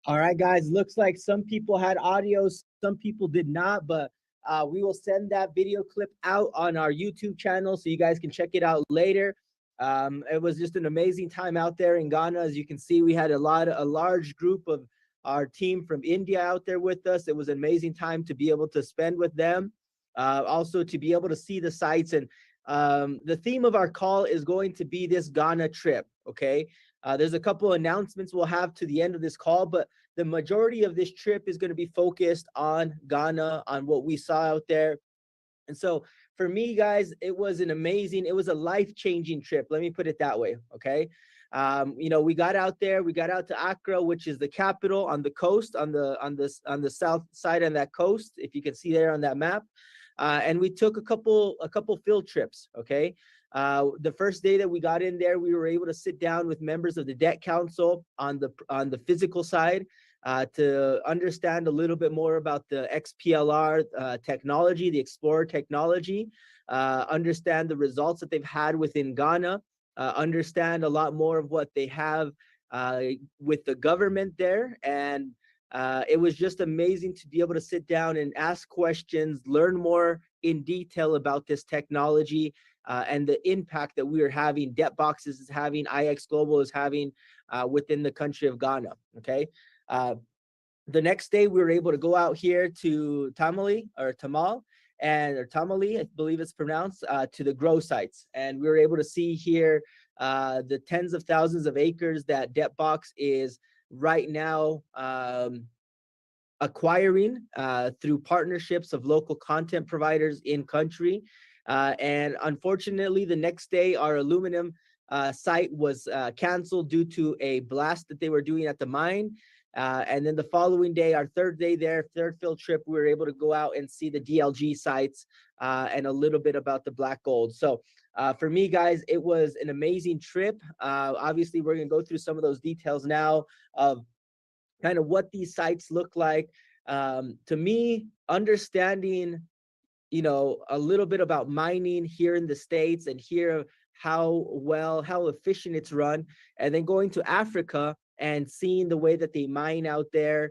All right, guys, looks like some people had audio, some people did not, but we will send that video clip out on our YouTube channel so you guys can check it out later. It was just an amazing time out there in Ghana. As you can see, we had a large group of our team from India out there with us. It was an amazing time to be able to spend with them, also to be able to see the sights. And the theme of our call is going to be this Ghana trip, okay? There's a couple announcements we'll have to the end of this call, but the majority of this trip is going to be focused on Ghana, on what we saw out there. And so for me, guys, it was a life-changing trip. Let me put it that way, okay? You know, we got out there, we got out to Accra, which is the capital on the coast, on the south side on that coast, if you can see there on that map. And we took a couple field trips, okay? The first day that we got in there, we were able to sit down with members of the debt council on the physical side to understand a little bit more about the XPLR technology, the Explorer technology, understand the results that they've had within Ghana, understand a lot more of what they have with the government there. And it was just amazing to be able to sit down and ask questions, learn more in detail about this technology and the impact that we are having, Debtbox is having, IX Global is having within the country of Ghana, okay? The next day, we were able to go out here to Tamale, or Tamale, I believe it's pronounced, to the grow sites. And we were able to see here the tens of thousands of acres that Debtbox is right now acquiring through partnerships of local content providers in country. And unfortunately, the next day, our aluminum site was canceled due to a blast that they were doing at the mine. And then the following day, our third field trip, we were able to go out and see the DLG sites and a little bit about the black gold. So for me, guys, it was an amazing trip. Obviously, we're going to go through some of those details now of kind of what these sites look like. To me, understanding, you know, a little bit about mining here in the States and hear how efficient it's run, and then going to Africa and seeing the way that they mine out there,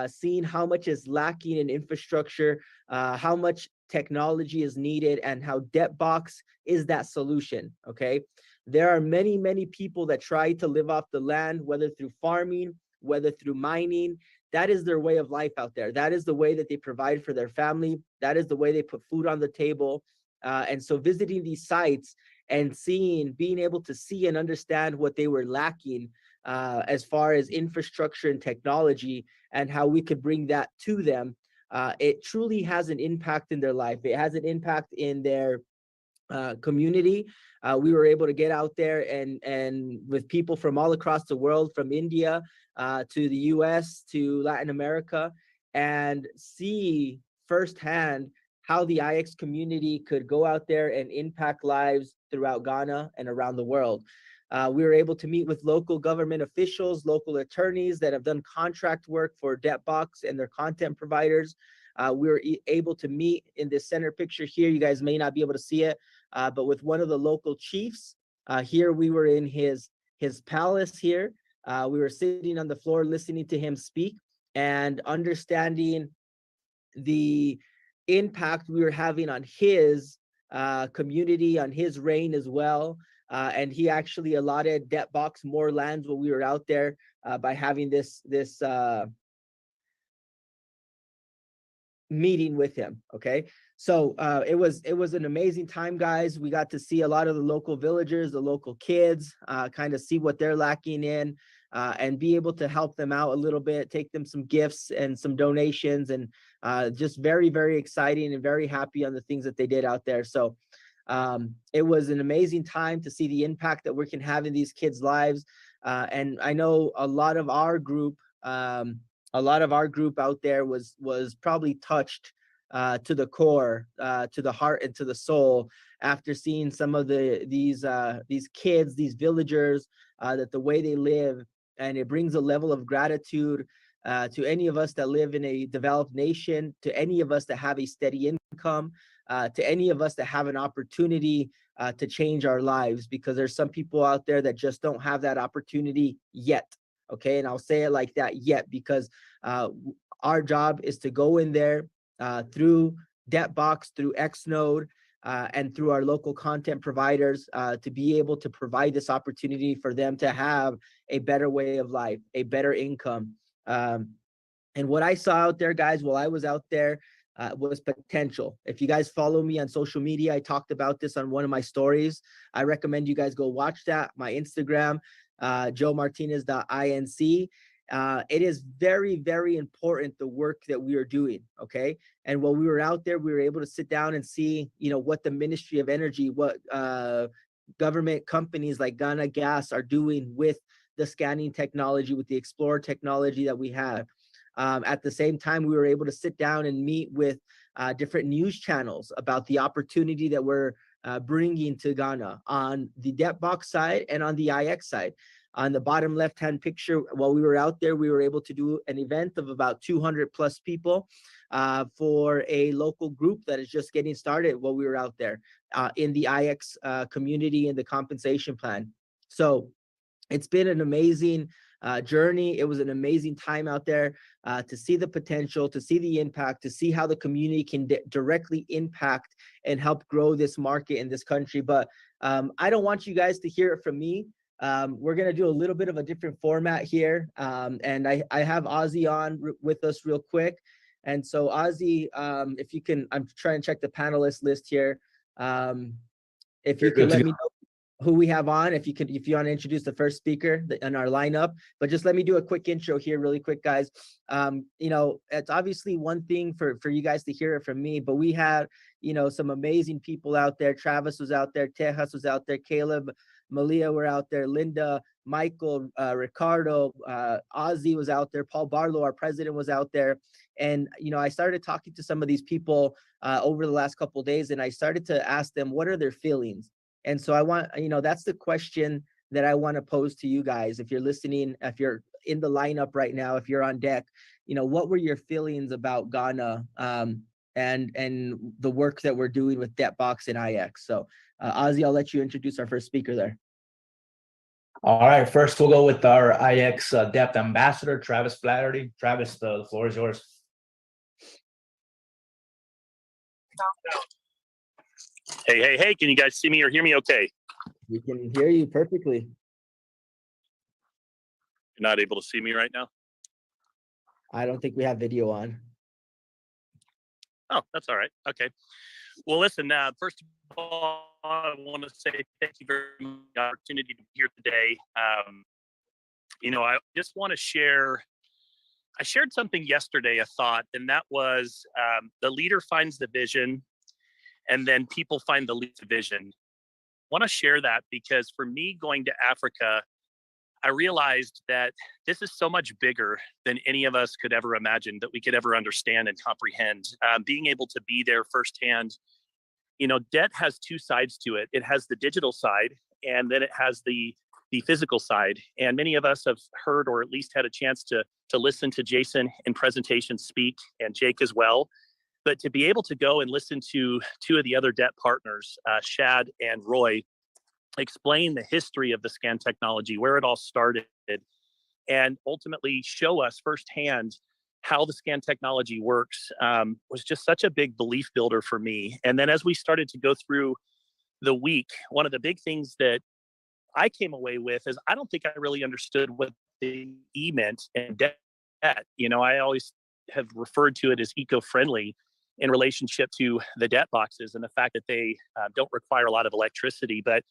seeing how much is lacking in infrastructure, how much technology is needed, and how Debtbox is that solution, okay? There are many, many people that try to live off the land, whether through farming, whether through mining. That is their way of life out there. That is the way that they provide for their family. That is the way they put food on the table. And so visiting these sites and being able to see and understand what they were lacking as far as infrastructure and technology, and how we could bring that to them, it truly has an impact in their life. It has an impact in their community. We were able to get out there and with people from all across the world, from India to the US to Latin America, and see firsthand how the IX community could go out there and impact lives throughout Ghana and around the world. We were able to meet with local government officials, local attorneys that have done contract work for Debtbox and their content providers. We were able to meet in this center picture here. You guys may not be able to see it, but with one of the local chiefs. Here we were in his palace here. We were sitting on the floor listening to him speak and understanding the impact we were having on his community, on his reign as well. And he actually allotted Debtbox more lands while we were out there by having this meeting with him. Okay, so it was an amazing time, guys. We got to see a lot of the local villagers, the local kids, kind of see what they're lacking in, and be able to help them out a little bit, take them some gifts and some donations, and just very, very exciting and very happy on the things that they did out there. So it was an amazing time to see the impact that we can have in these kids' lives. And I know a lot of our group out there was probably touched to the core, to the heart and to the soul, after seeing some of these kids, these villagers, that the way they live, and it brings a level of gratitude to any of us that live in a developed nation, to any of us that have a steady income, to any of us that have an opportunity to change our lives, because there's some people out there that just don't have that opportunity yet. Okay, and I'll say it like that, yet, because our job is to go in there through Debtbox, through Xnode, and through our local content providers to be able to provide this opportunity for them to have a better way of life, a better income. And what I saw out there, guys, while I was out there, was potential. If you guys follow me on social media, I talked about this on one of my stories. I recommend you guys go watch that. My Instagram, joemartinez.inc. It is very, very important, the work that we are doing. Okay. And while we were out there, we were able to sit down and see, what the Ministry of Energy, what government companies like Ghana Gas are doing with the scanning technology, with the Explorer technology that we have. At the same time, we were able to sit down and meet with different news channels about the opportunity that we're bringing to Ghana on the Debtbox side and on the IX side. On the bottom left-hand picture, while we were out there, we were able to do an event of about 200 plus people for a local group that is just getting started while we were out there in the IX community and the compensation plan. So it's been an amazing journey. It was an amazing time out there to see the potential, to see the impact, to see how the community can directly impact and help grow this market in this country. But I don't want you guys to hear it from me. We're going to do a little bit of a different format here. And I have Ozzy on with us real quick. And so Ozzy, if you can, I'm trying to check the panelist list here. If you could let me know who we have on, if you want to introduce the first speaker in our lineup. But just let me do a quick intro here really quick, guys. It's obviously one thing for you guys to hear it from me, but we had, some amazing people out there. Travis was out there, Tejas was out there, Caleb, Malia were out there, Linda, Michael, Ricardo, Ozzy was out there, Paul Barlow, our president, was out there. And, I started talking to some of these people over the last couple of days, and I started to ask them, what are their feelings? And so I want, that's the question that I want to pose to you guys. If you're listening, if you're in the lineup right now, if you're on deck, what were your feelings about Ghana and the work that we're doing with Debtbox and IX? So Ozzy, I'll let you introduce our first speaker there. All right, first we'll go with our IX Debt Ambassador, Travis Flaherty. Travis, the floor is yours. Hey, can you guys see me or hear me okay? We can hear you perfectly. You're not able to see me right now? I don't think we have video on. Oh, that's all right. Okay. Well, listen, first of all, I want to say thank you very much for the opportunity to be here today. I just want to share, I shared something yesterday, a thought, and that was the leader finds the vision and then people find the least vision. I want to share that because for me, going to Africa, I realized that this is so much bigger than any of us could ever imagine, that we could ever understand and comprehend. Being able to be there firsthand, debt has two sides to it. It has the digital side, and then it has the physical side. And many of us have heard, or at least had a chance to listen to Jason in presentation speak, and Jake as well. But to be able to go and listen to two of the other debt partners, Shad and Roy, explain the history of the scan technology, where it all started, and ultimately show us firsthand how the scan technology works, was just such a big belief builder for me. And then as we started to go through the week, one of the big things that I came away with is I don't think I really understood what the E meant in debt. I always have referred to it as eco-friendly in relationship to the debt boxes and the fact that they don't require a lot of electricity. But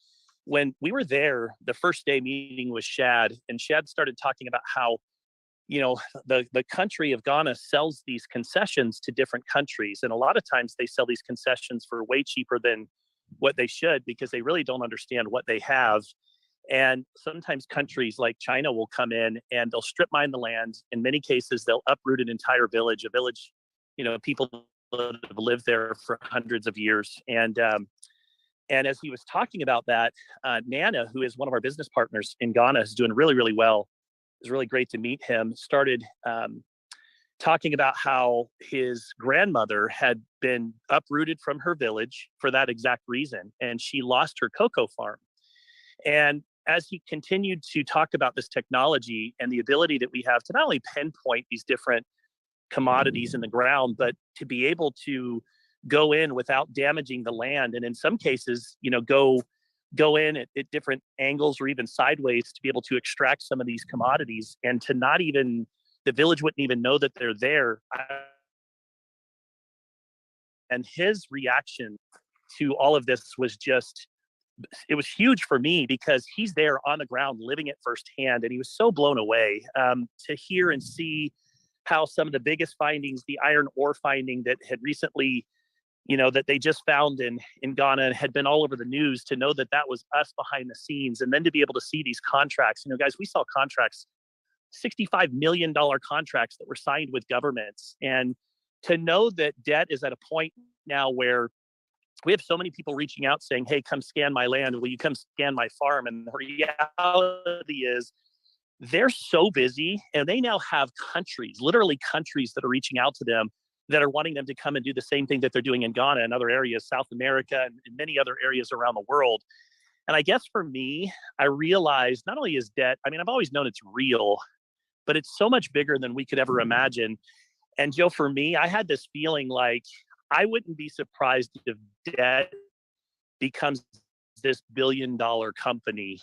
when we were there, the first day meeting with Shad, and Shad started talking about how, the country of Ghana sells these concessions to different countries. And a lot of times they sell these concessions for way cheaper than what they should, because they really don't understand what they have. And sometimes countries like China will come in and they'll strip mine the land. In many cases, they'll uproot an entire village, people that have lived there for hundreds of years. And as he was talking about that, Nana, who is one of our business partners in Ghana, is doing really, really well. It was really great to meet him. Started talking about how his grandmother had been uprooted from her village for that exact reason, and she lost her cocoa farm. And as he continued to talk about this technology and the ability that we have to not only pinpoint these different commodities in the ground, but to be able to go in without damaging the land, and in some cases, go in at different angles or even sideways to be able to extract some of these commodities, and to not even, the village wouldn't even know that they're there. And his reaction to all of this was just, it was huge for me, because he's there on the ground living it firsthand, and he was so blown away to hear and see how some of the biggest findings, the iron ore finding that had recently, that they just found in Ghana, and had been all over the news, to know that that was us behind the scenes. And then to be able to see these contracts, guys, we saw contracts, $65 million contracts that were signed with governments. And to know that debt is at a point now where we have so many people reaching out saying, hey, come scan my land. Will you come scan my farm? And the reality is, they're so busy, and they now have countries, literally countries, that are reaching out to them, that are wanting them to come and do the same thing that they're doing in Ghana and other areas, South America, and many other areas around the world. And I guess for me, I realized not only is debt, I've always known it's real, but it's so much bigger than we could ever imagine. And Joe, for me, I had this feeling like I wouldn't be surprised if debt becomes this billion-dollar company.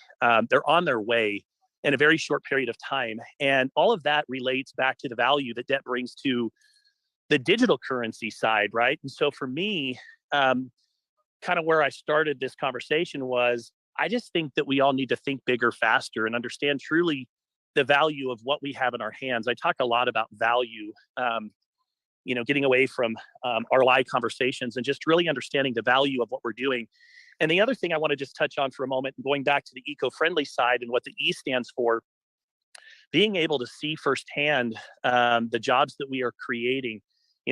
They're on their way in a very short period of time. And all of that relates back to the value that debt brings to the digital currency side, right? And so for me, kind of where I started this conversation was, I just think that we all need to think bigger, faster, and understand truly the value of what we have in our hands. I talk a lot about value, getting away from our live conversations and just really understanding the value of what we're doing. And the other thing I want to just touch on for a moment, going back to the eco-friendly side and what the E stands for, being able to see firsthand the jobs that we are creating.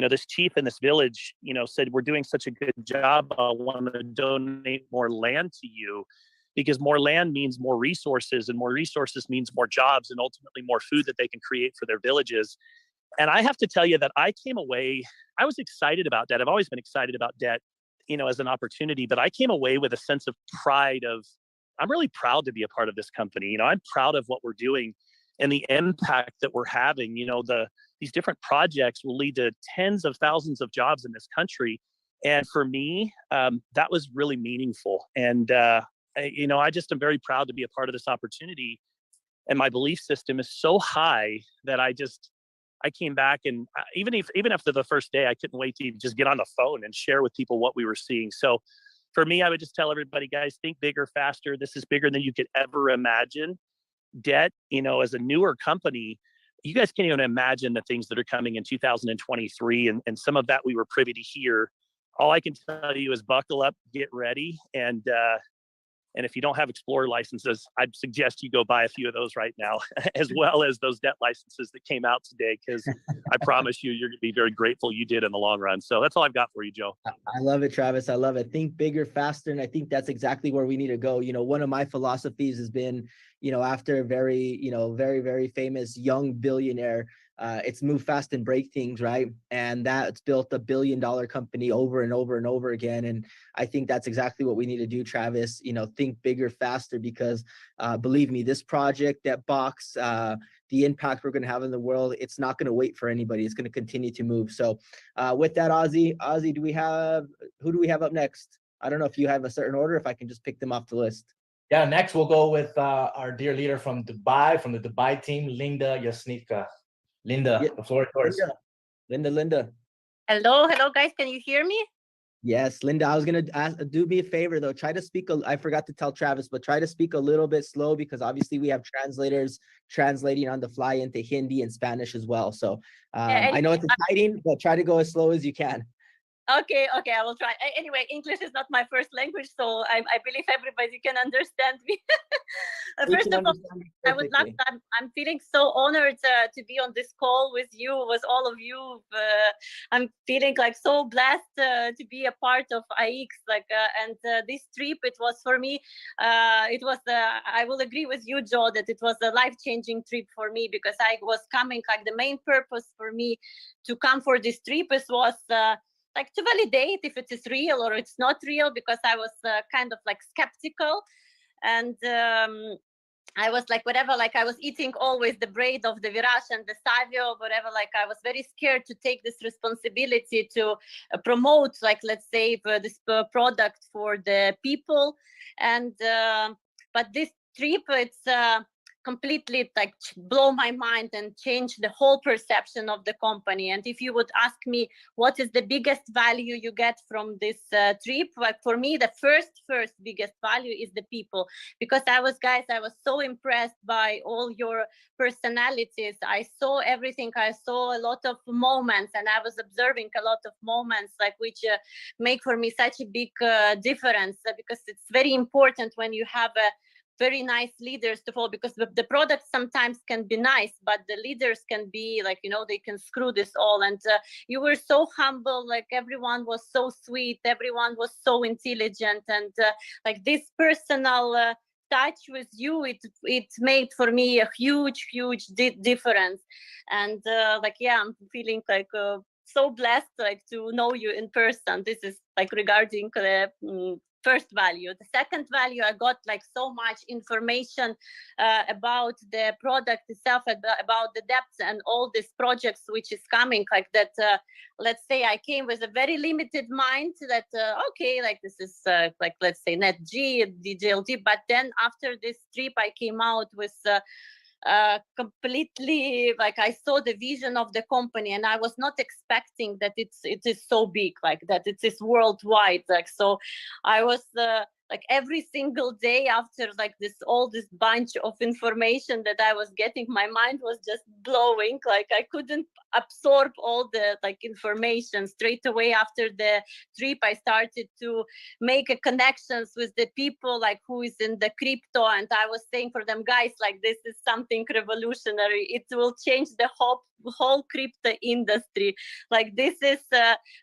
This chief in this village, said, we're doing such a good job. I want to donate more land to you, because more land means more resources, and more resources means more jobs, and ultimately more food that they can create for their villages. And I have to tell you that I came away, I was excited about debt. I've always been excited about debt, as an opportunity, but I came away with a sense of pride of, I'm really proud to be a part of this company. I'm proud of what we're doing and the impact that we're having. These different projects will lead to tens of thousands of jobs in this country. And for me, that was really meaningful. And, I just am very proud to be a part of this opportunity. And my belief system is so high that I came back, and even after the first day, I couldn't wait to just get on the phone and share with people what we were seeing. So for me, I would just tell everybody, guys, think bigger, faster. This is bigger than you could ever imagine. Debt, as a newer company, you guys can't even imagine the things that are coming in 2023. And some of that we were privy to hear all I can tell you is buckle up, get ready, and if you don't have Explorer licenses, I'd suggest you go buy a few of those right now, as well as those debt licenses that came out today, because I promise you, you're going to be very grateful you did in the long run. So that's all I've got for you, Joe. I love it, Travis. I love it. Think bigger, faster. And I think that's exactly where we need to go. You know, one of my philosophies has been, you know, after a very, very, very famous young billionaire, it's move fast and break things, right? And that's built $1 billion company over and over and over again. And I think that's exactly what we need to do, Travis. You know, think bigger, faster, because believe me, this project, that box, the impact we're going to have in the world, it's not going to wait for anybody. It's going to continue to move. So with that, Ozzy, who do we have up next? I don't know if you have a certain order, if I can just pick them off the list. Yeah, next we'll go with our dear leader from Dubai, from the Dubai team, Linda Yasnivka. Linda, the floor is yours. Linda. Hello, guys. Can you hear me? Yes, Linda, I was going to do me a favor, though. Try to speak, I forgot to tell Travis, but try to speak a little bit slow, because obviously we have translators translating on the fly into Hindi and Spanish as well. So I know it's exciting, but try to go as slow as you can. Okay, I will try. Anyway, English is not my first language, so I believe everybody can understand me. First of all, I would love. I'm feeling so honored to be on this call with you, with all of you. I'm feeling like so blessed to be a part of IX. And this trip, it was for me. It was. I will agree with you, Joe, that it was a life-changing trip for me, because I was coming. Like the main purpose for me to come for this trip was. Like to validate if it is real or it's not real, because I was kind of like skeptical, and I was like whatever, like I was eating always the bread of the Viraj and the Savio, whatever, like I was very scared to take this responsibility to promote, like let's say this product for the people, and but this trip, it's completely like blow my mind and change the whole perception of the company. And if you would ask me what is the biggest value you get from this trip, like for me the first biggest value is the people, because I was so impressed by all your personalities. I saw everything. I saw a lot of moments, and I was observing a lot of moments like which make for me such a big difference, because it's very important when you have a very nice leaders to follow, because the product sometimes can be nice, but the leaders can be like, they can screw this all. And you were so humble, like everyone was so sweet, everyone was so intelligent, and like this personal touch with you, it made for me a huge difference. And I'm feeling like so blessed like to know you in person. This is like regarding the first value. The second value, I got like so much information about the product itself, about the depth and all these projects which is coming, like that. Let's say I came with a very limited mind that okay, like this is like let's say NetG, DGLD, but then after this trip I came out with completely, like I saw the vision of the company, and I was not expecting that it is so big, like that it is worldwide. Like, so I was like every single day after like all this bunch of information that I was getting, my mind was just blowing. Like I couldn't absorb all the like information. Straight away after the trip, I started to make connections with the people like who is in the crypto, and I was saying for them, guys, like this is something revolutionary. It will change the whole crypto industry. Like this is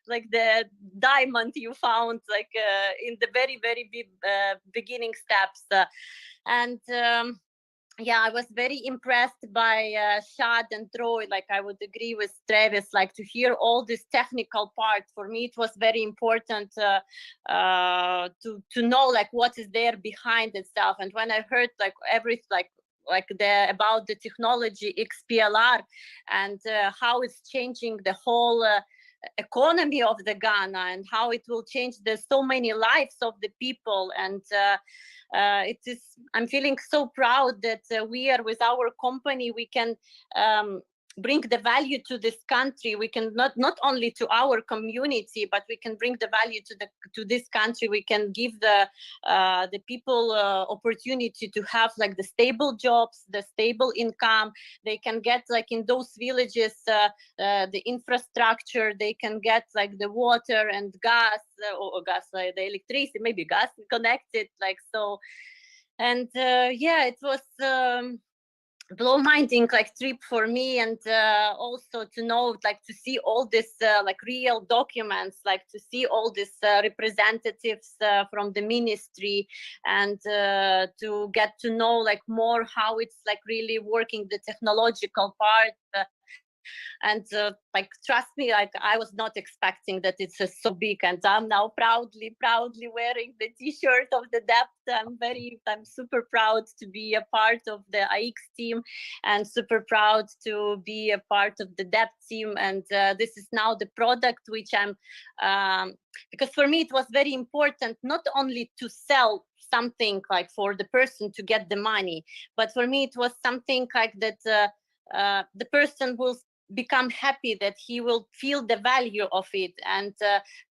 like the diamond you found like in the very big beginning steps, and yeah, I was very impressed by Shad and Troy. Like I would agree with Travis, like to hear all this technical part. For me, it was very important to know like what is there behind itself. And when I heard like about the technology XPLR and how it's changing the whole economy of the Ghana, and how it will change so many lives of the people, and I'm feeling so proud that we are with our company, we can bring the value to this country. We can not only to our community, but we can bring the value to this country. We can give the people opportunity to have like the stable jobs, the stable income. They can get like in those villages the infrastructure. They can get like the water and gas or gas, the electricity, maybe gas connected, like so. And yeah, it was blow-minding like trip for me, and also to know, like to see all this like real documents, like to see all these representatives from the ministry, and to get to know like more how it's like really working, the technological part. And like trust me, like I was not expecting that it's so big, and I'm now proudly wearing the t-shirt of the depth. I'm super proud to be a part of the IX team, and super proud to be a part of the depth team. And this is now the product which I'm because for me it was very important not only to sell something like for the person to get the money, but for me it was something like that the person will become happy, that he will feel the value of it. And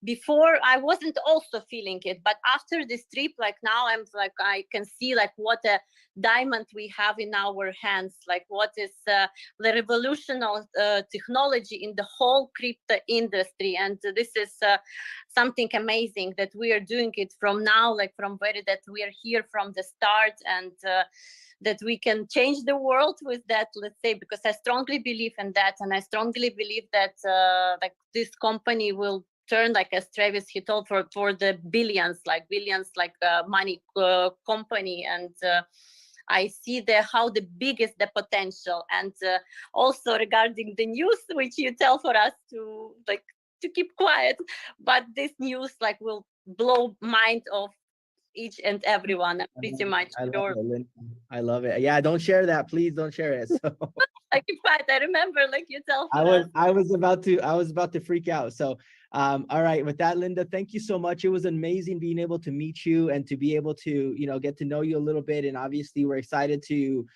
before I wasn't also feeling it, but after this trip, like now I'm like, I can see like what a diamond we have in our hands, like what is the revolutionary technology in the whole crypto industry. And this is something amazing that we are doing it from now, like from that we are here from the start, and that we can change the world with that, let's say, because I strongly believe in that. And I strongly believe that like this company will turn, like as Travis, he told, for the billions like money company. And I see how the big is the potential. And also regarding the news, which you tell for us to like to keep quiet, but this news like will blow mind of each and everyone, pretty much sure. I love it. Yeah, don't share that, please don't share it. So I keep quiet. I remember, like you tell. I was about to freak out. So all right, with that, Linda, thank you so much. It was amazing being able to meet you and to be able to, you know, get to know you a little bit. And obviously we're excited to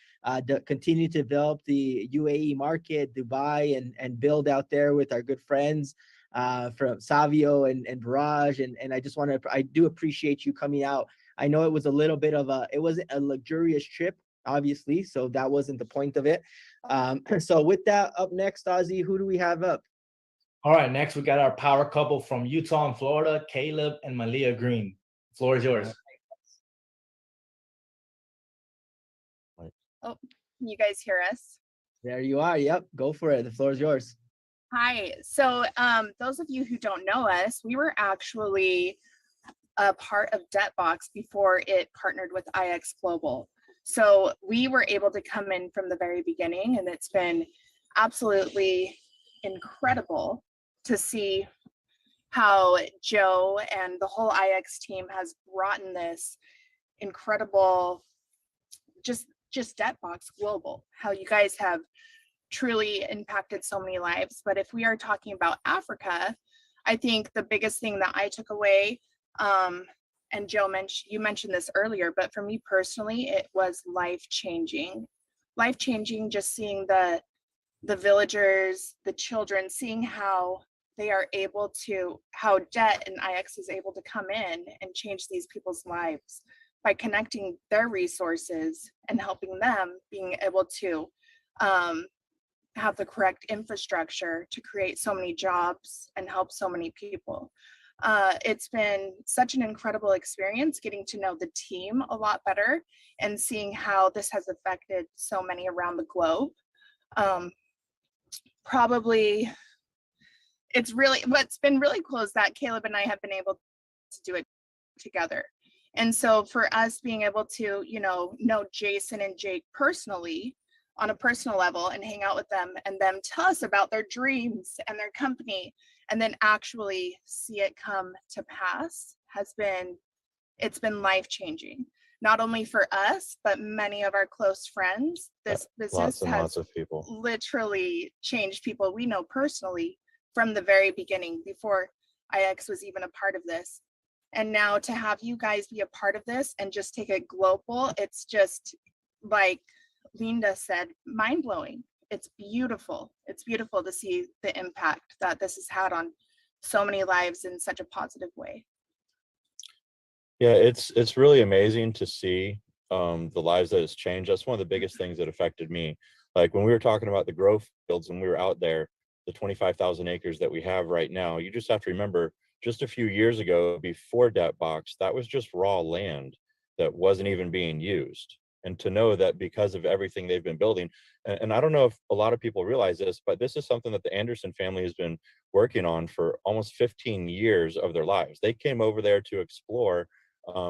continue to develop the UAE market, Dubai, and build out there with our good friends from Savio and Viraj. And I just I do appreciate you coming out. I know it was a little bit of it wasn't a luxurious trip, obviously, so that wasn't the point of it. So with that, up next, Ozzy, who do we have up? All right, next we got our power couple from Utah and Florida, Caleb and Malia Green. The floor is yours. Oh, can you guys hear us? There you are. Yep, go for it. The floor is yours. Hi. So those of you who don't know us, we were actually a part of Debtbox before it partnered with IX Global. So we were able to come in from the very beginning, and it's been absolutely incredible to see how Joe and the whole IX team has brought in this incredible, just Debtbox Global, how you guys have truly impacted so many lives. But if we are talking about Africa, I think the biggest thing that I took away, and Joe you mentioned this earlier, but for me personally, it was life-changing, just seeing the villagers, the children, seeing how they are able to, how Debt and IX is able to come in and change these people's lives by connecting their resources and helping them being able to have the correct infrastructure to create so many jobs and help so many people. It's been such an incredible experience getting to know the team a lot better and seeing how this has affected so many around the globe. Probably what's been really cool is that Caleb and I have been able to do it together. And so for us being able to, know Jason and Jake personally on a personal level and hang out with them and them tell us about their dreams and their company and then actually see it come to pass it's been life-changing, not only for us, but many of our close friends. This business has lots of people literally changed people we know personally from the very beginning, before IX was even a part of this. And now to have you guys be a part of this and just take it global, it's just like Linda said, mind-blowing. it's beautiful. It's beautiful to see the impact that this has had on so many lives in such a positive way. Yeah, it's really amazing to see the lives that it's changed. That's one of the biggest things that affected me. Like when we were talking about the grow fields and we were out there, the 25,000 acres that we have right now, you just have to remember just a few years ago before Debt Box, that was just raw land that wasn't even being used. And to know that because of everything they've been building, and I don't know if a lot of people realize this, but this is something that the Anderson family has been working on for almost 15 years of their lives. They came over there to explore,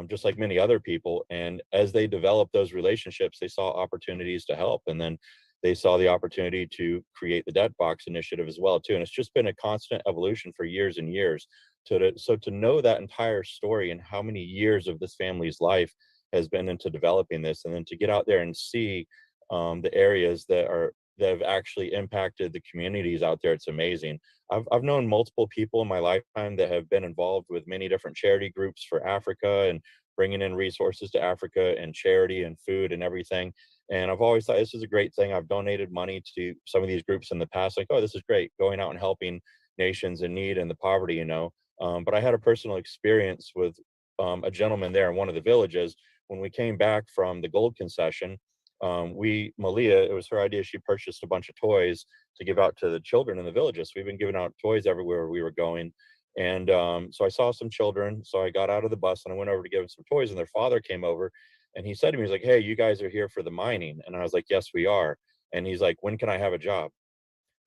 just like many other people. And as they developed those relationships, they saw opportunities to help. And then they saw the opportunity to create the Debt Box initiative as well, too. And it's just been a constant evolution for years and years. So to know that entire story and how many years of this family's life has been into developing this, and then to get out there and see the areas that have actually impacted the communities out there, it's amazing. I've known multiple people in my lifetime that have been involved with many different charity groups for Africa and bringing in resources to Africa and charity and food and everything. And I've always thought this is a great thing. I've donated money to some of these groups in the past, like, oh, this is great, going out and helping nations in need and the poverty, you know. But I had a personal experience with a gentleman there in one of the villages. When we came back from the gold concession, Malia, it was her idea. She purchased a bunch of toys to give out to the children in the villages. So we've been giving out toys everywhere we were going. And so I saw some children. So I got out of the bus and I went over to give them some toys. And their father came over and he said to me, he's like, hey, you guys are here for the mining. And I was like, yes, we are. And he's like, when can I have a job?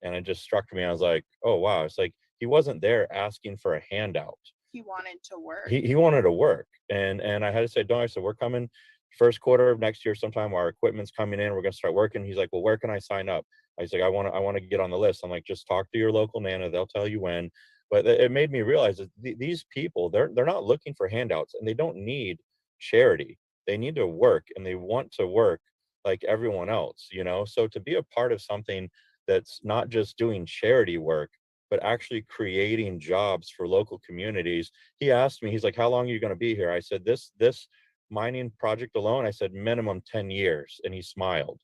And it just struck me. I was like, oh, wow. It's like he wasn't there asking for a handout. He wanted to work. He wanted to work. And I had to say, don't. I said, we're coming first quarter of next year sometime. Our equipment's coming in. We're going to start working. He's like, well, where can I sign up? I was like, I want to get on the list. I'm like, just talk to your local Nana. They'll tell you when. But it made me realize that these people, they're not looking for handouts, and they don't need charity. They need to work, and they want to work like everyone else, you know? So to be a part of something that's not just doing charity work, but actually creating jobs for local communities. He asked me, he's like, how long are you going to be here? I said, this mining project alone, I said, minimum 10 years. And he smiled.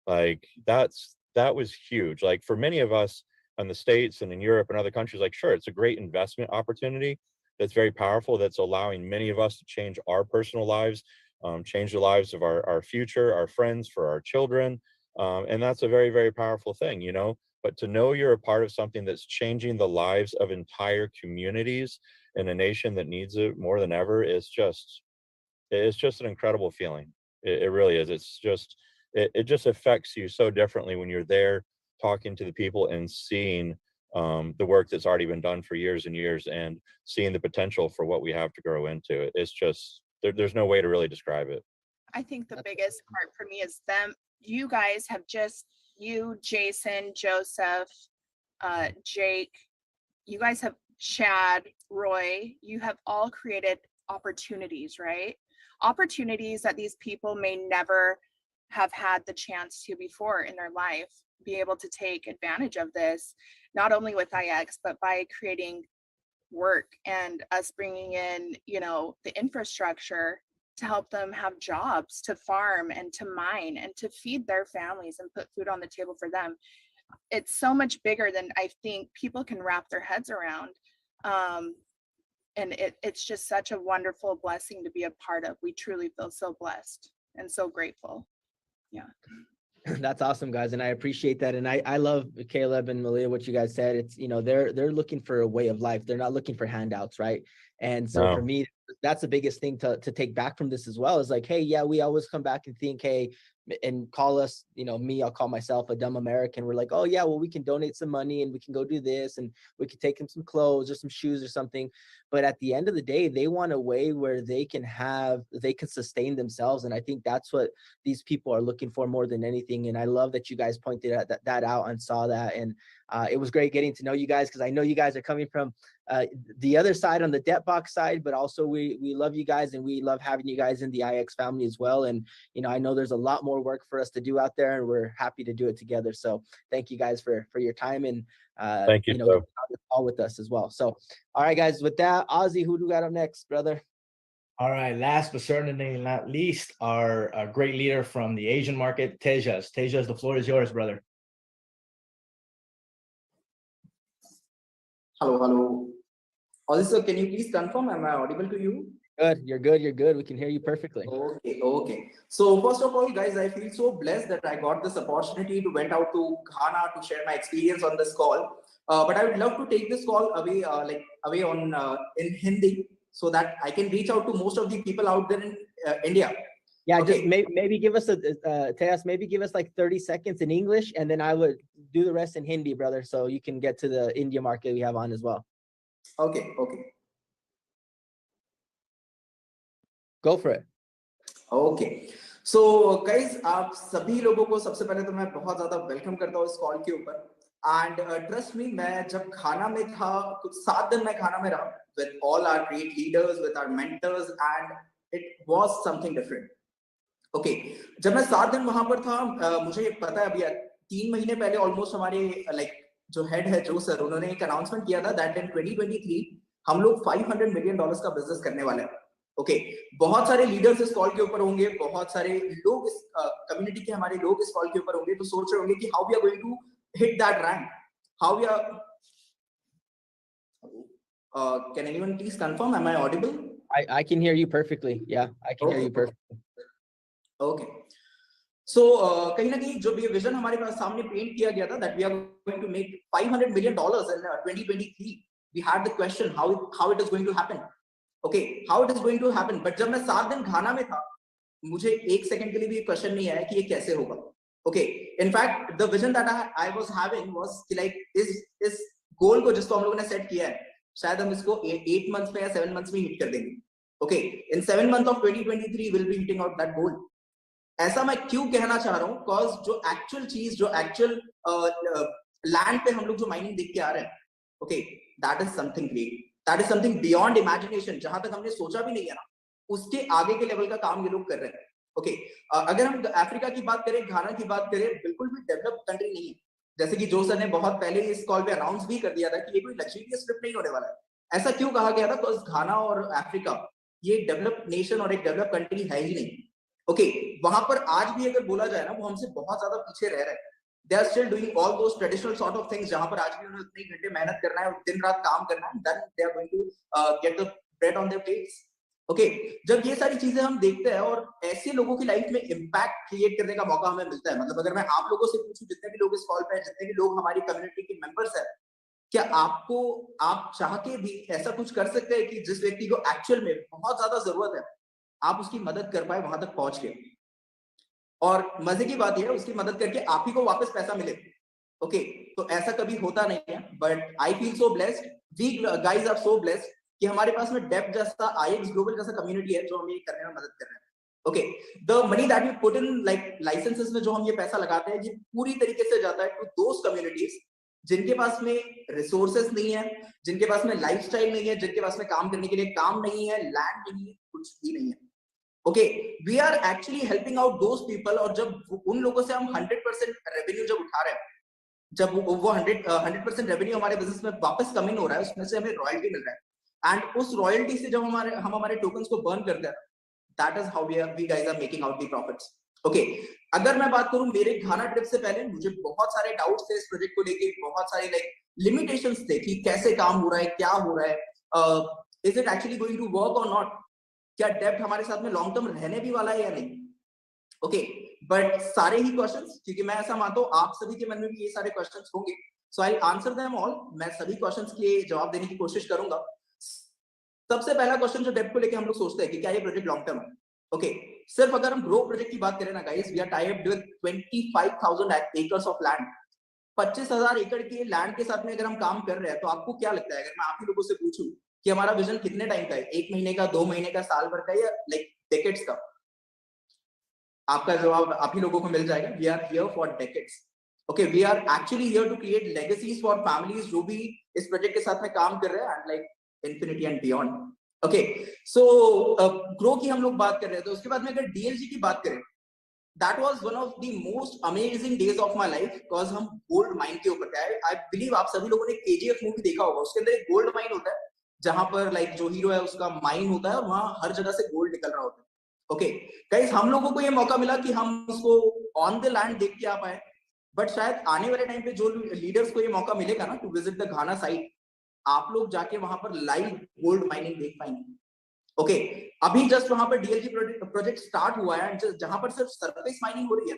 Like that was huge. Like for many of us in the States and in Europe and other countries, like, sure, it's a great investment opportunity that's very powerful, that's allowing many of us to change our personal lives, change the lives of our future, our friends, for our children. And that's a very, very powerful thing, you know. But to know you're a part of something that's changing the lives of entire communities in a nation that needs it more than ever is just, it's just an incredible feeling. It really is. It's just, it just affects you so differently when you're there talking to the people and seeing the work that's already been done for years and years, and seeing the potential for what we have to grow into. It's just, there's no way to really describe it. I think the biggest part for me is them. You guys have just, you, Jason, Joseph, Jake, you guys have, Chad, Roy, you have all created opportunities, right? Opportunities that these people may never have had the chance to before in their life, be able to take advantage of this, not only with IX, but by creating work and us bringing in, you know, the infrastructure to help them have jobs, to farm and to mine and to feed their families and put food on the table for them. It's so much bigger than I think people can wrap their heads around. And it's just such a wonderful blessing to be a part of. We truly feel so blessed and so grateful. Yeah. That's awesome, guys, and I appreciate that. And I love Caleb and Malia, what you guys said. It's, you know, they're looking for a way of life. They're not looking for handouts, right? And so for me, that's the biggest thing to take back from this as well, is like, hey, yeah, we always come back and think, hey, and call us, you know, me, I'll call myself a dumb American. We're like, oh yeah, well, we can donate some money and we can go do this and we can take them some clothes or some shoes or something. But at the end of the day, they want a way where they can sustain themselves. And I think that's what these people are looking for more than anything. And I love that you guys pointed that out and saw that. And it was great getting to know you guys, because I know you guys are coming from the other side, on the Debt Box side, but also we love you guys, and we love having you guys in the IX family as well. And, you know, I know there's a lot more work for us to do out there, and we're happy to do it together. So thank you guys for your time, and thank you, know, all with us as well. So, all right, guys, with that, Ozzy, who do we got up next, brother? All right, last but certainly not least, our great leader from the Asian market, Tejas. Tejas, the floor is yours, brother. Hello. Also, can you please confirm, am I audible to you? Good, you're good, you're good. We can hear you perfectly. Okay. So first of all, guys, I feel so blessed that I got this opportunity to went out to Ghana to share my experience on this call. But I would love to take this call away, away on in Hindi, so that I can reach out to most of the people out there in India. Yeah, okay. Just maybe give us Tejas, maybe give us like 30 seconds in English, and then I would do the rest in Hindi, brother, so you can get to the India market we have on as well. Okay. Go for it. Okay. So guys, आप सभी लोगों को सबसे पहले तो मैं बहुत ज़्यादा वेलकम करता हूँ इस कॉल के ऊपर. And trust me, मैं जब घाना में था, कुछ 7 दिन मैं घाना में रहा with all our great leaders, with our mentors, and it was something different. Okay, जब मैं 7 दिन वहां पर था, मुझे पता है अभी 3 महीने पहले ऑलमोस्ट हमारे जो हेड है जो सर, उन्होंने एक अनाउंसमेंट किया था दैट इन 2023 हम लोग $500 मिलियन का बिजनेस करने वाले हैं. ओके, बहुत सारे लीडर्स इस कॉल के ऊपर होंगे, बहुत सारे लोग इस कम्युनिटी के हमारे लोग इस कॉल के ऊपर होंगे, तो सोच रहे होंगे कि how we are going to hit that rank, how we are can anyone please confirm, am I audible? I can hear you perfectly. Yeah, I can hear you perfectly. Okay. So कहीं ना कहीं जो ये vision हमारे पास सामने paint किया गया था that we are going to make $500 million in 2023, we had the question how it is going to happen. Okay, how it is going to happen. But जब मैं 7 दिन घाना में था, मुझे 1 सेकंड के लिए भी क्वेश्चन नहीं आया कि ये कैसे होगा. Okay, in fact the vision that I was having was कि like इस गोल को जिसको हम लोगों ने सेट किया है, शायद हम इसको 8 months में या 7 months में हिट कर देंगे. Okay, in 7 months of 2023 we'll be hitting out that goal. ऐसा मैं क्यों कहना चाह रहा हूँ, बिकॉज जो एक्चुअल चीज, जो एक्चुअल लैंड पे हम लोग जो माइनिंग देख के आ रहे हैं, okay, that is something great, that is something beyond imagination. जहां तक हमने सोचा भी नहीं है ना, उसके आगे के लेवल का काम ये लोग कर रहे हैं. ओके, अगर हम अफ्रीका की बात करें, घाना की बात करें, बिल्कुल भी डेवलप्ड कंट्री नहीं है. जैसे कि जो सर ने बहुत पहले इस कॉल पे अनाउंस भी कर दिया था कि ये कोई लग्जरियस ट्रिप नहीं होने वाला है. ऐसा क्यों कहा गया था? बिकॉज घाना और अफ्रीका ये डेवलप्ड नेशन और एक डेवलप्ड कंट्री है ही नहीं. ओके, वहां पर आज भी अगर बोला जाए ना, वो हमसे बहुत ज्यादा पीछे रह रहे हैं. They are still doing all those traditional sort of things, जहां पर आज भी उन्हें उतने घंटे मेहनत करना है, दिन रात काम करना है, then they are going to get the bread on their plates. Okay, जब ये सारी चीजें हम देखते हैं और ऐसे लोगों की लाइफ में इम्पैक्ट क्रिएट करने का मौका हमें मिलता है, मतलब अगर मैं आप लोगों से पूछूं, जितने भी लोग इस कॉल पे हैं, जितने भी लोग हमारी कम्युनिटी के मेंबर्स हैं, क्या आप चाह के भी ऐसा कुछ कर सकते हैं कि जिस व्यक्ति को एक्चुअल में बहुत ज्यादा जरूरत है, आप उसकी मदद कर पाए वहां तक पहुंच के, और मजे की बात यह है उसकी मदद करके आप ही को वापस पैसा मिले. ओके, तो ऐसा कभी होता नहीं है. But I feel so blessed, we guys are so blessed कि हमारे पास में डेप जैसा, IX ग्लोबल जैसा कम्युनिटी है जो हमें ये करने में मदद कर रहे हैं. Okay, the money that we put in like licences में जो हम ये पैसा लगाते हैं, ये पूरी तरीके से जाता है टू दोस कम्युनिटीज जिनके पास में रिसोर्सेस नहीं है, जिनके पास में लाइफस्टाइल नहीं है, जिनके पास में काम करने के लिए काम नहीं है, लैंड नहीं है, कुछ भी नहीं है. Okay, we are actually helping out those people. और जब उन लोगों से हम 100% रेवेन्यू जब उठा रहे हैं, जब वो 100% रेवेन्यू हमारे बिजनेस में वापस कम इन हो रहा है, उसमें से हमें रॉयल्टी मिल रहा है, एंड उस रॉयल्टी से जब हम हमारे टोकन्स को बर्न करते हैं, that is how we guys are making out the profits. Okay, अगर मैं बात करूं मेरे घाना ट्रिप से पहले, मुझे बहुत सारे डाउट्स थे इस प्रोजेक्ट को लेके, बहुत सारे लाइक लिमिटेशंस थे कि कैसे काम हो रहा है, क्या हो रहा है, is it actually going to work और नॉट, क्या डेब्ट हमारे साथ में लॉन्ग टर्म रहने भी वाला है या नहीं. ओके, बट सारे ही क्वेश्चंस, क्योंकि मैं ऐसा मानता हूं आप सभी के मन में भी ये सारे क्वेश्चंस होंगे, सो आई आंसर देम ऑल. मैं सभी क्वेश्चंस के जवाब देने की कोशिश करूंगा. सबसे पहला क्वेश्चन जो डेब्ट को लेके हम लोग सोचते हैं कि क्या ये प्रोजेक्ट लॉन्ग टर्म है. ओके, सिर्फ अगर हम ग्रो प्रोजेक्ट की बात करें ना guys, we are tied up with 25,000 acres of land. 25,000 एकड़ के लैंड के साथ में अगर हम काम कर रहे हैं, तो आपको क्या लगता है, अगर मैं आप ही लोगों से पूछूं कि हमारा विजन कितने टाइम का है, 1 महीने का, 2 महीने का, साल भर का, या लाइक डेकेड्स का, आपका जवाब आप ही लोगों को मिल जाएगा. We are here for decades. Okay, we are actually here to create legacies for families जो भी इस प्रोजेक्ट के साथ में काम कर रहे हैं, and like infinity and beyond. Okay, so grow की हम लोग बात कर रहे थे. उसके बाद में अगर DLG की बात करें, that was one of the most amazing days of my life, because हम गोल्ड माइन के ऊपर थे. आई बिलीव आप सभी लोगों ने KGF मूवी देखा होगा, उसके अंदर एक गोल्ड माइन होता है जहां पर लाइक जो हीरो है उसका माइन होता है और वहां हर जगह से गोल्ड निकल रहा होता है. ओके गाइस, हम लोगों को ये मौका मिला कि हम उसको ऑन द लैंड देख के आ पाए, बट शायद आने वाले टाइम पे जो लीडर्स को ये मौका मिलेगा ना to visit the Ghana site, आप लोग जाके वहां पर लाइव गोल्ड माइनिंग देख पाएंगे। ओके, अभी जस्ट वहां पर डीएलजी प्रोजेक्ट स्टार्ट हुआ है, जहां पर सिर्फ सरफेस माइनिंग हो रही है,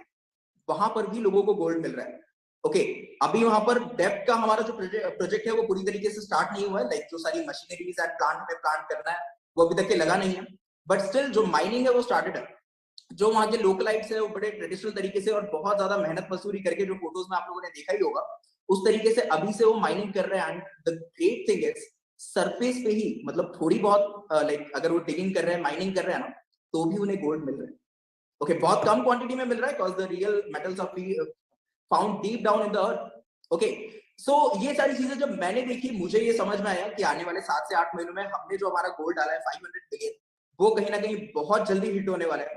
वहां पर भी लोगों को गोल्ड मिल रहा है। ओके, अभी वहां पर डेप्थ का हमारा जो प्रोजेक्ट है वो पूरी तरीके से स्टार्ट नहीं हुआ है, लाइक जो सारी मशीनरीज एंड प्लांट में प्लांट करना है वो अभी तक के लगा नहीं है, बट स्टिल जो माइनिंग है वो स्टार्टेड है। जो वहां के लोकलाइट्स है वो बड़े ट्रेडिशनल तरीके से और बहुत ज्यादा मेहनत मजदूरी करके, जो फोटोज में आप लोगों ने देखा ही होगा, उस तरीके से अभी से वो माइनिंग कर रहे हैं। And the great thing is surface पे ही, मतलब थोड़ी बहुत लाइक अगर वो डिगिंग कर रहे हैं, माइनिंग कर रहे हैं ना, तो भी उन्हें गोल्ड मिल रहा है। ओके, बहुत कम क्वांटिटी में मिल रहा है, because the real metals are found deep down in the earth. Okay, so ये सारी चीजें जब मैंने देखी, मुझे ये समझ में आया कि आने वाले 7 से 8 महीनों में हमने जो हमारा गोल्ड डाला है 500 बिलियन, वो कहीं ना कहीं बहुत जल्दी हिट होने वाला है।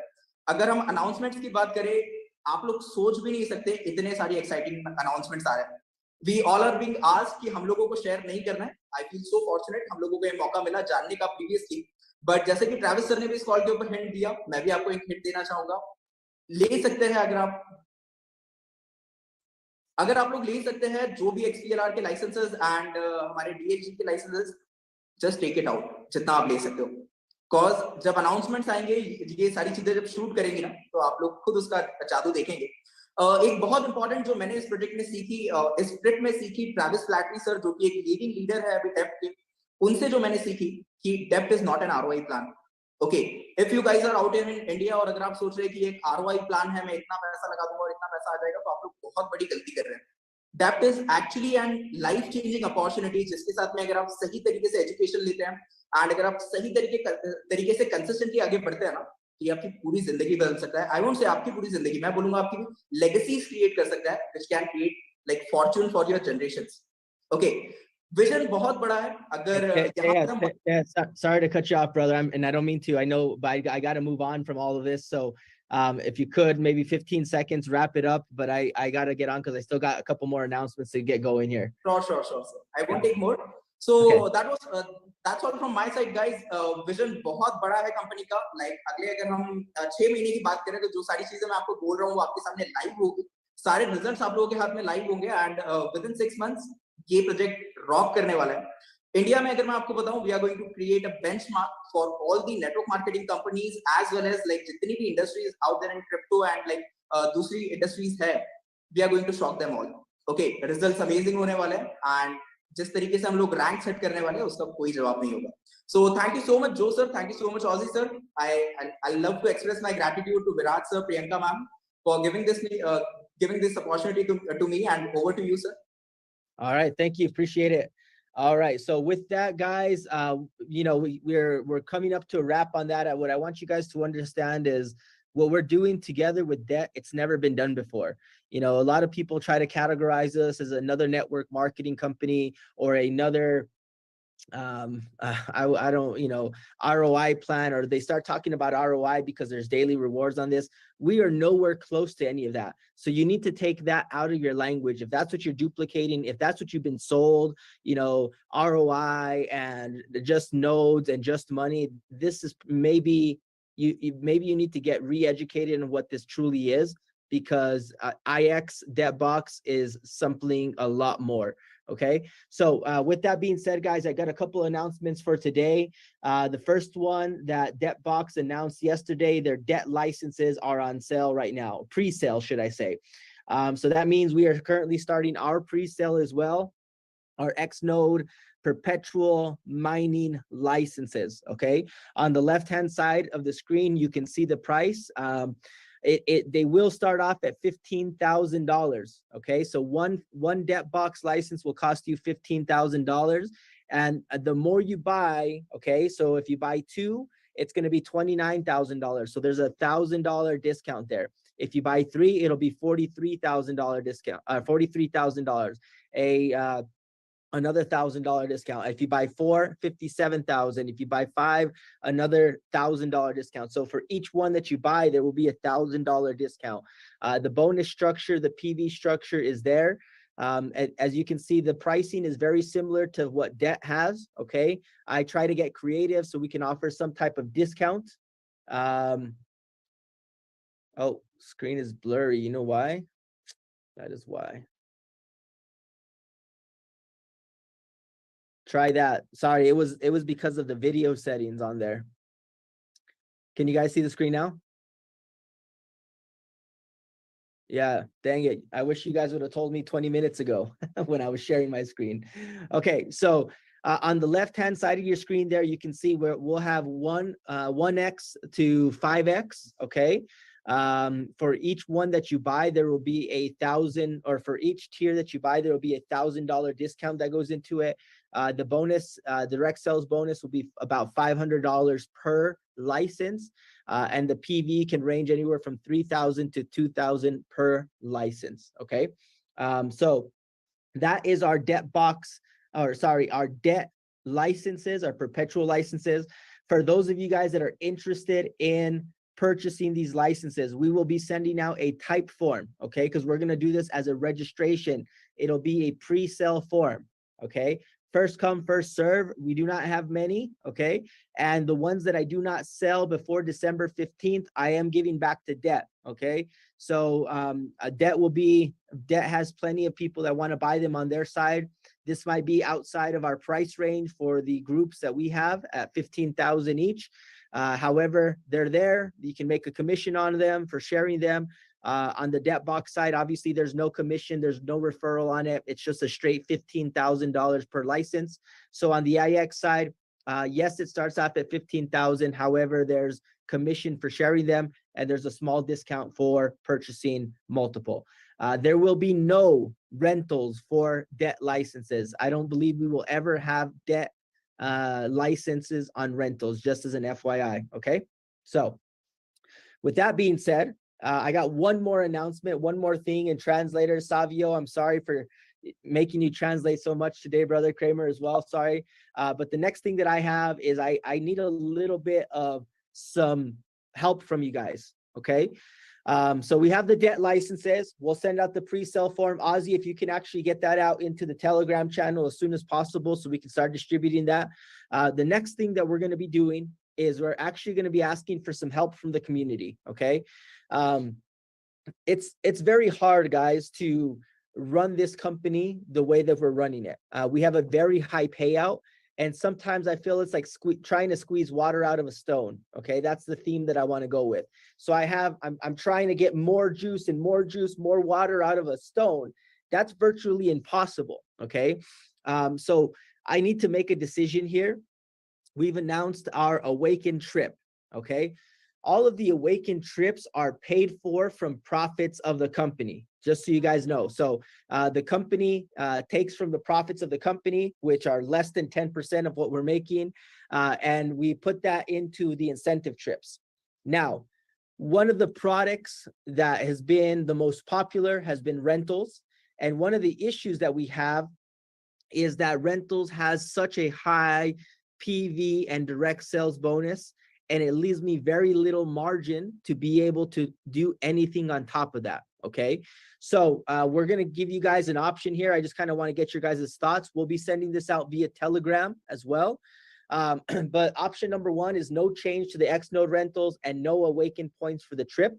अगर हम अनाउंसमेंट्स की बात करें, आप लोग सोच भी नहीं सकते इतने सारी एक्साइटिंग अनाउंसमेंट्स आ रहे हैं। We all are being asked कि हम लोगों को शेयर नहीं करना है। आई फील सो फॉर्चुनेट, हम लोगों को ये मौका मिला जानने का प्रीवियसली, बट जैसे कि ट्रैविस सर ने भी इस कॉल के ऊपर हिंट दिया, मैं भी आपको एक हिंट देना चाहूंगा। ले सकते हैं अगर आप लोग ले सकते हैं जो भी XPLR के लाइसेंसेस एंड हमारे DLG के licences, just take it out, जितना आप ले सकते हो। कॉज जब अनाउंसमेंट्स आएंगे, ये सारी चीजें जब शूट करेंगे ना, तो आप लोग खुद उसका जादू देखेंगे। एक बहुत इंपॉर्टेंट जो मैंने इस प्रोजेक्ट में सीखी, इस ट्रिप में सीखी, ट्रैविस फ्लैटरी सर जो कि एक लीडिंग लीडर है अभी डेप्थ के, उनसे जो मैंने सीखी कि depth is not an ROI plan. Okay, if you guys are out in India और अगर आप सोच रहे हैं कि एक ROI प्लान है, मैं इतना पैसा लगा दूंगा और इतना पैसा आ जाएगा, तो आप लोग बहुत बड़ी गलती कर रहे हैं। Depth is actually an life changing opportunity, जिसके साथ में अगर आप सही तरीके से एजुकेशन लेते हैं एंड अगर आप सही तरीके से कंसिस्टेंटली आगे बढ़ते हैं ना, तो ये आपकी पूरी जिंदगी बदल सकता है। आई वोंट से आपकी पूरी जिंदगी, मैं बोलूंगा आपकी लेगेसीज क्रिएट कर सकता है, which can create like Fortune for your generations. Okay, vision बहुत बड़ा है। अगर sorry to cut you off, brother, and I don't mean to. I know, but I got to move on from all of this. So, if you could, maybe 15 seconds, wrap it up. But I got to get on because I still got a couple more announcements to get going here. Sure, sir. I won't take more. So okay. That's all from my side, guys. Vision बहुत बड़ा है company का। Like अगले अगर हम 6 महीने की बात करें, तो जो सारी चीजें मैं आपको बोल रहा हूँ वो आपके सामने लाइव होगी, सारे रिजल्ट्स आप लोगों के हाथ में लाइव होंगे, एंड विद इन 6 मंथ्स ये प्रोजेक्ट रॉक करने वाला है। इंडिया में अगर मैं आपको बताऊं, we are going to create a benchmark for all the network marketing companies as well as like जितनी भी industries out there in crypto and like दूसरी इंडस्ट्रीज है, we are going to shock them all. Okay, results amazing होने वाले हैं, and जिस तरीके से हम लोग रैंक सेट करने वाले हैं उसका कोई जवाब नहीं होगा। So thank you so much जो sir, thank you so much ऑजी sir. I love to express my gratitude to Virat sir, Priyanka ma'am, for giving this opportunity to me, and over to you, sir. All right, thank you, appreciate it. All right, so with that, guys, you know, we're coming up to a wrap on that. What I want you guys to understand is what we're doing together with debt, it's never been done before. You know, a lot of people try to categorize us as another network marketing company or another I don't, you know, ROI plan, or they start talking about ROI because there's daily rewards on this. We are nowhere close to any of that. So you need to take that out of your language. If that's what you're duplicating, if that's what you've been sold, you know, ROI and just nodes and just money, this is maybe maybe you need to get re-educated on what this truly is, because IX debt box is something a lot more. Okay, so with that being said, guys, I got a couple announcements for today. The first one, that Debtbox announced yesterday, their debt licenses are on sale right now, pre-sale, should I say. So that means we are currently starting our pre-sale as well, our Xnode perpetual mining licenses. Okay, on the left-hand side of the screen, you can see the price. They will start off at $15,000. Okay, so one debt box license will cost you $15,000, and the more you buy, okay, so if you buy 2, it's going to be $29,000. So there's $1,000 discount there. If you buy 3, it'll be $43,000 discount. $43,000. Another $1,000 discount. If you buy 4, $57,000. If you buy 5, another $1,000 discount. So for each one that you buy, there will be $1,000 discount. The bonus structure, the PV structure is there. As you can see, the pricing is very similar to what debt has. Okay, I try to get creative so we can offer some type of discount. Oh, screen is blurry. You know why? That is why. Try that. Sorry, it was because of the video settings on there. Can you guys see the screen now? Yeah, dang it. I wish you guys would have told me 20 minutes ago when I was sharing my screen. Okay, so on the left-hand side of your screen there, you can see where we'll have 1x to 5x, okay? For each one that you buy, there will be 1,000, or for each tier that you buy, there will be $1,000 discount that goes into it. The bonus, the direct sales bonus will be about $500 per license. And the PV can range anywhere from 3,000 to 2,000 per license. Okay. So that is our debt box, or sorry, our debt licenses, our perpetual licenses. For those of you guys that are interested in purchasing these licenses, we will be sending out a type form. Okay. Because we're going to do this as a registration. It'll be a pre-sale form. Okay. First come, first serve. We do not have many, okay? And the ones that I do not sell before December 15th, I am giving back to debt, okay? So debt has plenty of people that want to buy them on their side. This might be outside of our price range for the groups that we have at 15,000 each. However, they're there. You can make a commission on them for sharing them. On the debt box side, obviously, there's no commission, there's no referral on it. It's just a straight $15,000 per license. So on the IX side, yes, it starts off at 15,000. However, there's commission for sharing them, and there's a small discount for purchasing multiple. There will be no rentals for debt licenses. I don't believe we will ever have debt licenses on rentals, just as an FYI. Okay, so with that being said, I got one more announcement, one more thing. And translator Savio, I'm sorry for making you translate so much today, brother Kramer, as well. Sorry. But the next thing that I have is I need a little bit of some help from you guys. Okay. So we have the debt licenses. We'll send out the pre-sale form. Ozzy, if you can actually get that out into the Telegram channel as soon as possible so we can start distributing that. The next thing that we're going to be doing is we're actually going to be asking for some help from the community. Okay. It's very hard, guys, to run this company the way that we're running it. We have a very high payout, and sometimes I feel it's like trying to squeeze water out of a stone. Okay, that's the theme that I want to go with. So I'm trying to get more juice and more juice, more water out of a stone. That's virtually impossible. Okay, so I need to make a decision here. We've announced our Awaken trip. Okay. All of the Awaken trips are paid for from profits of the company, just so you guys know. So the company takes from the profits of the company, which are less than 10% of what we're making, and we put that into the incentive trips. Now, one of the products that has been the most popular has been rentals. And one of the issues that we have is that rentals has such a high PV and direct sales bonus, and it leaves me very little margin to be able to do anything on top of that. Okay. So we're going to give you guys an option here. I just kind of want to get your guys' thoughts. We'll be sending this out via Telegram as well. But option number one is no change to the X-Node rentals and no Awaken points for the trip.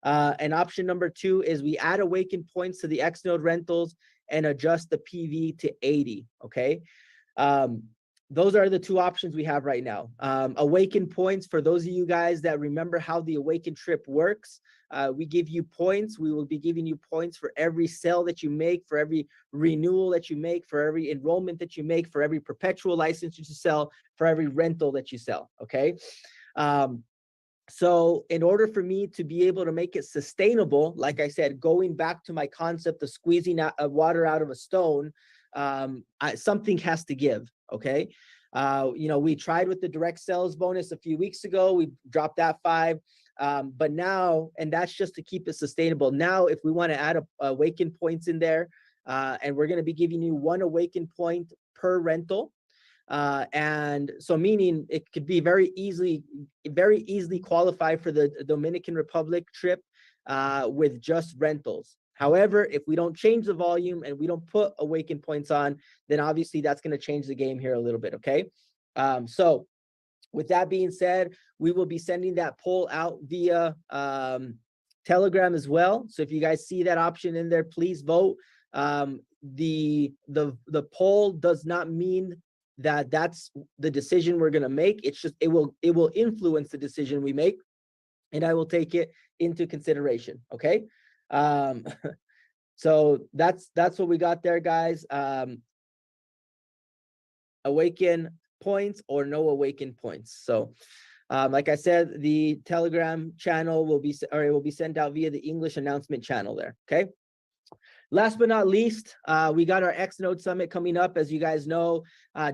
And option number two is we add Awaken points to the X-Node rentals and adjust the PV to 80. Okay. Those are the two options we have right now. Awaken points, for those of you guys that remember how the Awaken trip works, we give you points. We will be giving you points for every sale that you make, for every renewal that you make, for every enrollment that you make, for every perpetual license that you sell, for every rental that you sell. Okay. So in order for me to be able to make it sustainable, like I said, going back to my concept of squeezing water out of a stone, something has to give. Okay. We tried with the direct sales bonus a few weeks ago. We dropped that 5. But now, and that's just to keep it sustainable. Now, if we want to add Awaken points in there, and we're going to be giving you 1 Awaken point per rental. And so meaning it could be very easily qualified for the Dominican Republic trip with just rentals. However, if we don't change the volume and we don't put Awaken points on, then obviously that's going to change the game here a little bit. Okay. So with that being said, we will be sending that poll out via Telegram as well. So if you guys see that option in there, please vote. The poll does not mean that that's the decision we're going to make. It's just, it will influence the decision we make, and I will take it into consideration. Okay. So that's what we got there, guys. Awaken points or no awaken points. So like I said, the Telegram channel will be sent out via the English announcement channel there. Okay. Last but not least, we got our X-Node Summit coming up, as you guys know,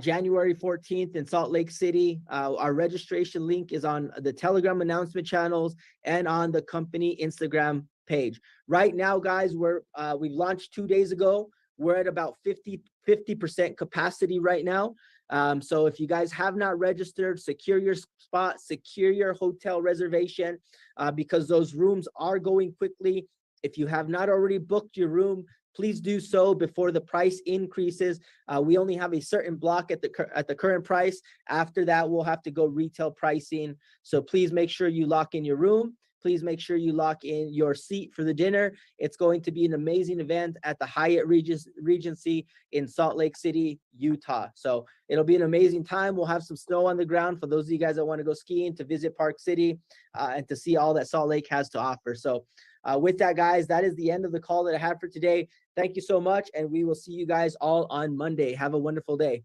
January 14th in Salt Lake City. Our registration link is on the Telegram announcement channels and on the company Instagram page. Right now, guys, we've launched 2 days ago. We're at about 50% capacity right now. So if you guys have not registered, secure your spot, secure your hotel reservation, because those rooms are going quickly. If you have not already booked your room, please do so before the price increases. We only have a certain block at the current price. After that, we'll have to go retail pricing. So please make sure you lock in your room. Please make sure you lock in your seat for the dinner. It's going to be an amazing event at the Hyatt Regency in Salt Lake City, Utah. So it'll be an amazing time. We'll have some snow on the ground for those of you guys that want to go skiing, to visit Park City, and to see all that Salt Lake has to offer. So with that, guys, that is the end of the call that I have for today. Thank you so much, and we will see you guys all on Monday. Have a wonderful day.